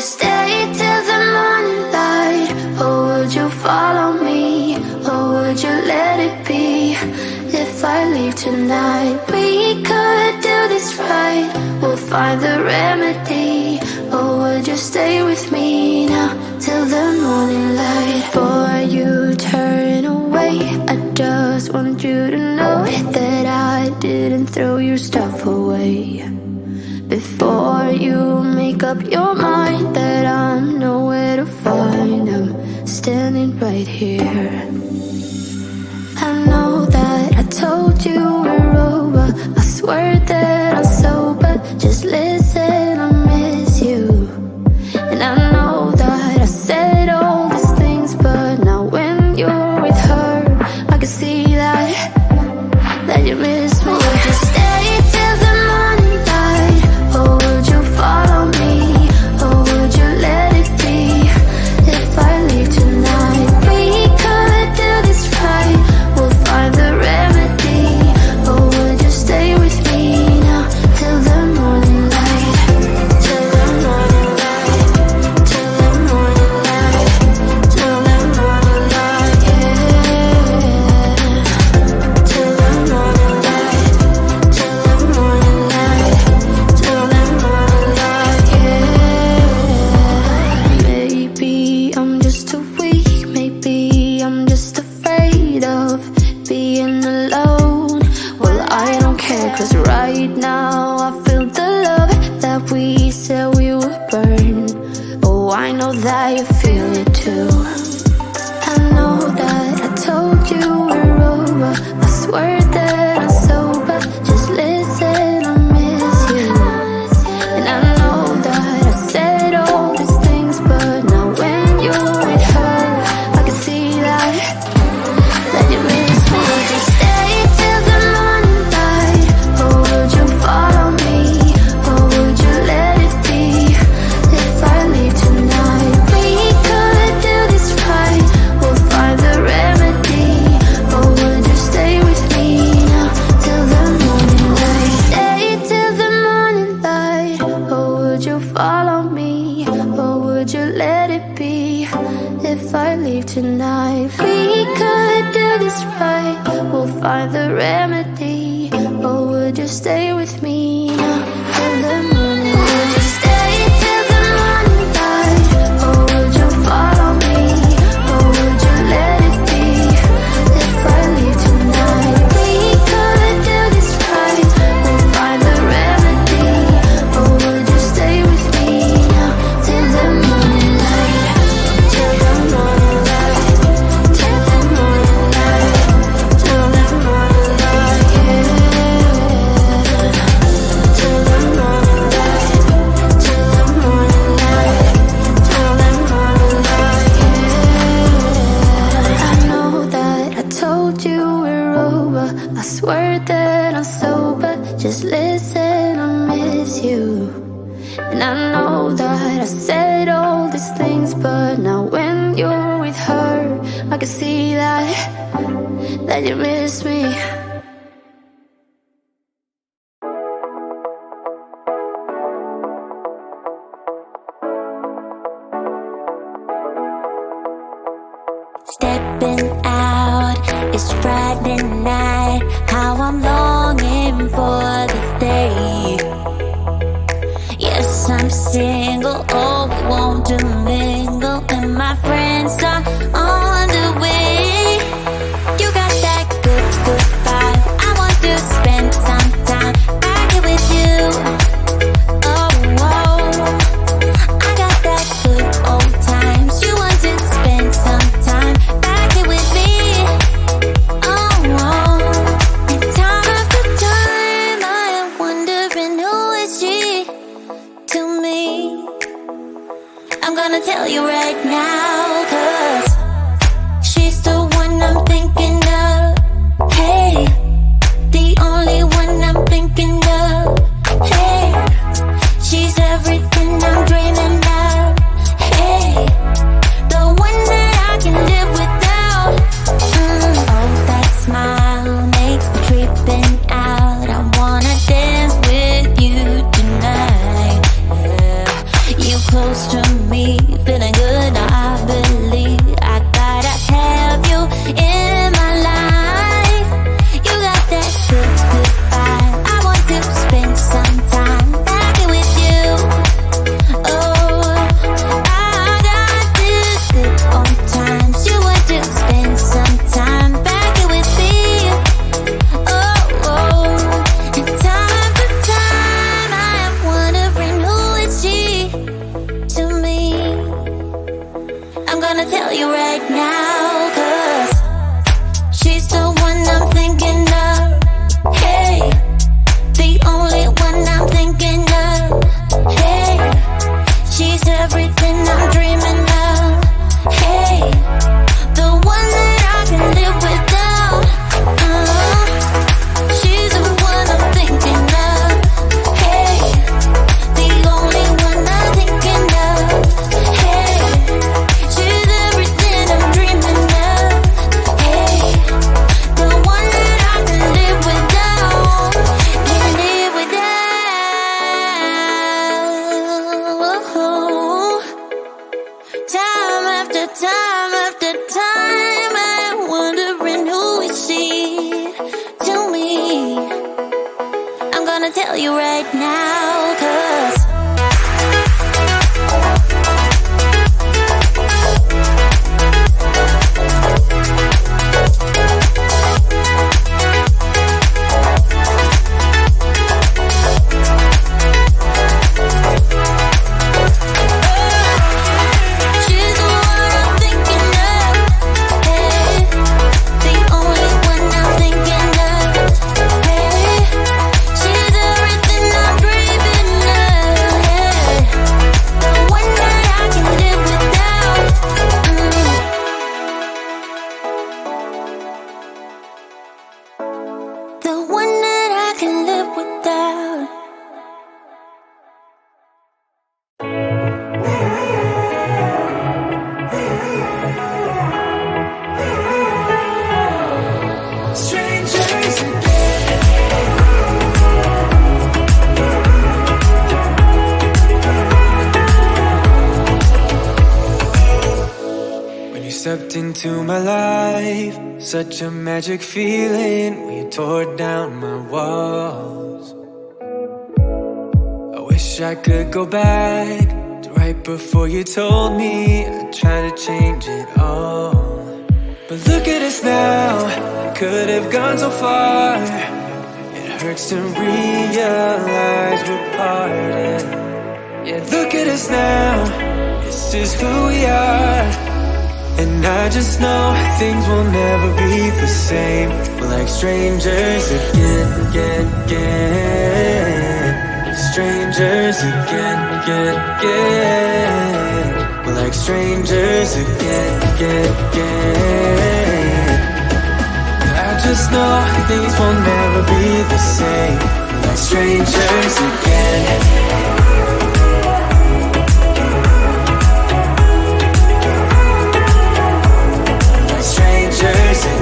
stay till the morning light? Or would you follow me? Or would you let it be? If I leave tonight, we could do this right. We'll find the remedy. Or would you stay with me now till the morning light? Before you turn away, I just want you to know that I didn't throw your stuff away. Before you make up your mind that I'm nowhere to find, I'm standing right here. I know that I told you we're over. I swear that I'm sober. Just listen, I miss you. And I know that I said all these things, but now when you're with her, I can see that you miss me. Would you stay till the morning light? Or would you follow me? Or would you let it be? If I leave tonight, we could do this right. We'll find the remedy. Or would you stay with me now till the morning light? Till the morning light. Till the morning light. Till the morning light, yeah. Till the morning light. Till the morning light. Till the morning light, yeah. Maybe I'm just too weak. Maybe I'm just afraid of being alone. Well, I don't care, 'cause right now I feel the love that we said we would burn. Oh, I know that you feel it too. I know that I told you we're over. I swear that I'm sober. Just listen, I miss you. And I know that I said all these things, but now when you're with her, I can see that you miss me. Would you stay till the morning light? Or would you follow me? Or would you let it be? If I leave tonight, we could do this right. We'll find the remedy. Or would you stay with me now till the morning light? Stay till the morning light. Or would you follow me? Or would you let it be? If I leave tonight, we could do this right. We'll find the remedy. Or would you stay with me now till the morning? Would you stay till the morning light? Or would you follow me? Or would you let it be? If I leave tonight, we could do this right. We'll find the remedy. Or would you stay with me now till the morning light? Till the morning light. Till the morning light. Till the morning light, yeah. Till the morning light. Till the morning light. Till the morning light, yeah. I know that I told you we're over. I swear that I'm sober. Just listen, I miss you. And I know that I said all these things, but now when you're with her, I can see that you miss me. Stepping out, it's Friday night. How I'm longing for this day. Yes, I'm single, oh, we want to mingle, and my friends are on the way. You got that good, good vibe. I want to spend some time back here with you. Oh, oh, I got that good old times. You want to spend some time back here with me. Oh, oh, and time after time I am wondering who is she to me. I'm gonna tell you right now, 'cause she's the one I'm thinking of. Hey, the only one I'm thinking of. Hey, she's everything I'm dreaming of. Hey, the one that I can live without. Oh, that smile makes me tripping out. I wanna dance with you tonight. Yeah. You close close to me, feeling good. Now I believe I gotta have you in my life. You got that good, good vibe. I want to spend some time back with you. Oh, I got this good old times. You want to spend some time back with me. Oh, oh. And time to time I am wondering who is she to me. I'm gonna tell you right now, 'cause she's the one I'm thinking of. Hey, the only one I'm thinking of. Hey, she's everything I'm dreaming of. Hey, the one that I can live without. She's the one I'm thinking of. Hey, the only one I'm thinking of. Hey, she's everything I'm dreaming of. Hey, the one that I can live without. Can't live without. Time after time after time, I'm wondering who is she to me. I'm gonna tell you right now, 'cause she's the one I'm thinking of. Hey, the only one I'm thinking of. Hey, she's everything I'm dreaming of. Hey, the one that I can live without. The one that I can live without. Strangers when you stepped into my life, such a magic feeling when you tore down my walls. I wish I could go back to right before you told me I'd try to change it all. But look at us now, could have gone so far. It hurts to realize we're parted. Yeah, look at us now, this is who we are. And I just know things will never be the same. We're like strangers again, again, again. Strangers again, again, again. We're like strangers again, again, again. I just know things will never be the same. We're like strangers again.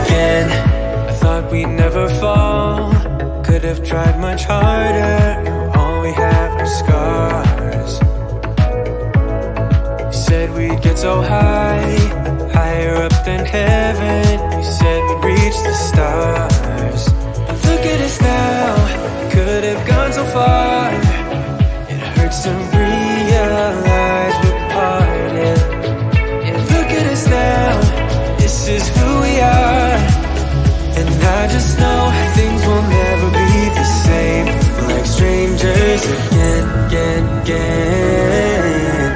Again, I thought we'd never fall. Could have tried much harder. Now all we have are scars. You said we'd get so high, higher up than heaven. You said we'd reach the stars. But look at us now, could have gone so far. It hurts to realize we're parted. Yeah, look at us now, this is who we are. And I just know things will never be the same. We're like strangers again, again, again.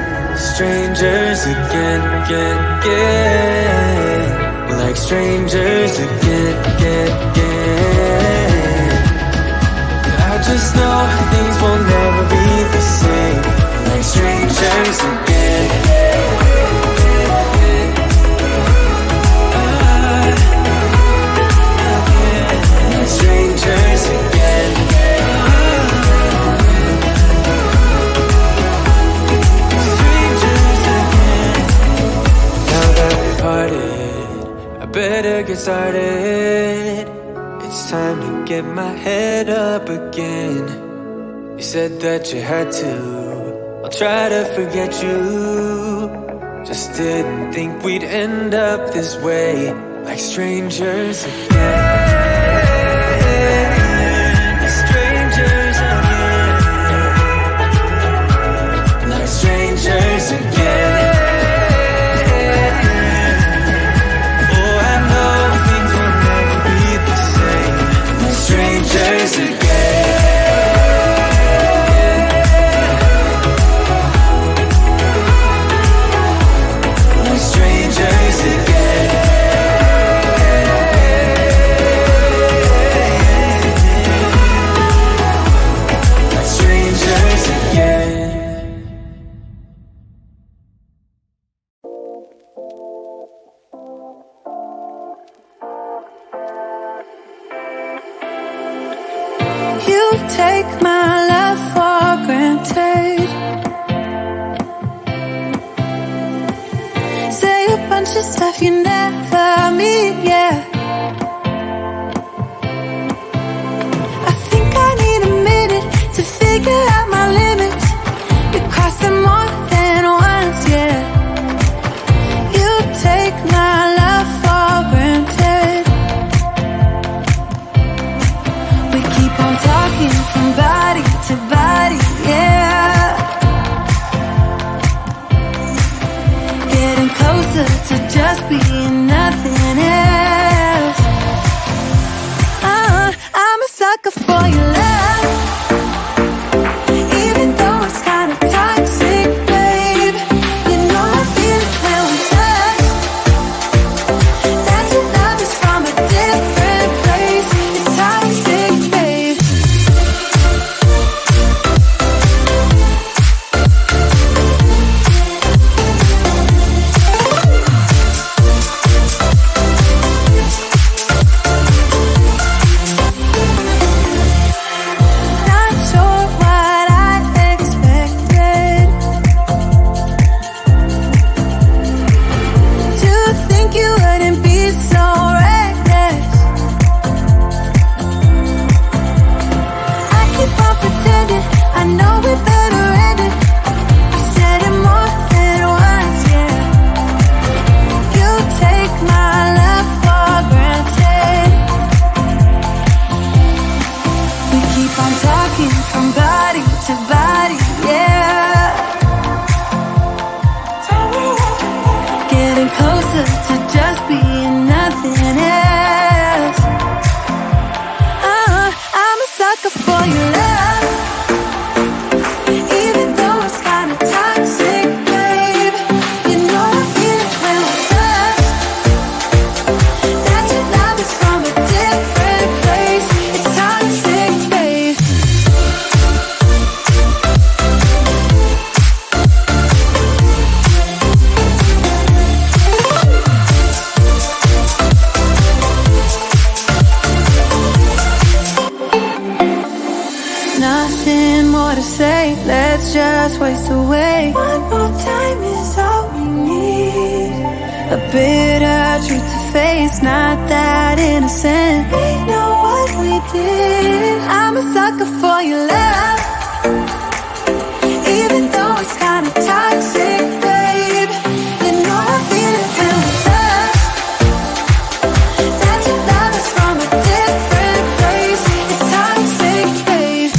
Strangers again, again, again. We're like strangers again, again, again. I just know things will never be the same. We're like strangers again. Strangers again. Strangers again. Now that we parted, I better get started. It's time to get my head up again. You said that you had to I'll try to forget you. Just didn't think we'd end up this way, like strangers again. Strangers again. Like strangers again. Oh, I know things will never be the same, like strangers again. Take my love for granted. Say a bunch of stuff you never mean, yeah. I think I need a minute to figure out my limits. You cross them more than once, yeah. You take my love for granted. We keep on talking from body to body, yeah. Getting closer to just being nothing else. I'm a sucker for your love, even though it's kind of toxic, babe. You know I feel it when we touch, that your love is from a different place. It's toxic, babe. Not sure what I expected. To think you wouldn't be so reckless. I keep on pretending I know we better end it. I said it more than once, yeah. You take my love for granted. We keep on talking from body to body, yeah. Getting closer to just being nothing else. I'm a sucker for your love, even though it's kind of toxic, babe. You know I feel it when we touch, that your love is from a different place. It's toxic, babe. Nothing more to say, let's just waste away. One more time is all we need. A bitter truth to face, not that innocent. We know what we did. I'm a sucker for your love, even though it's kind of toxic, babe. You know I feel it when we touch, that your love is from a different place. It's toxic, babe.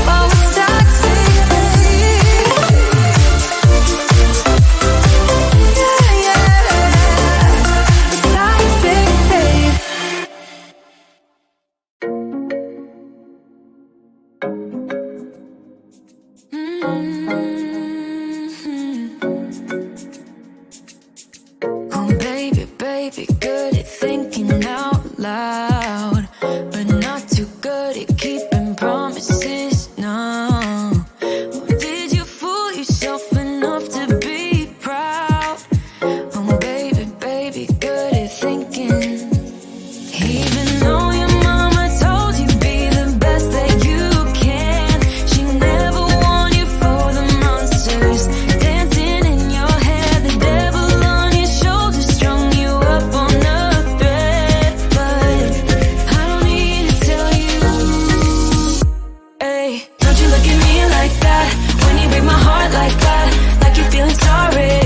Oh, it's toxic, babe. Yeah, yeah. It's toxic, babe. Why'd you look at me like that? When you break my heart like that, like you're feeling sorry.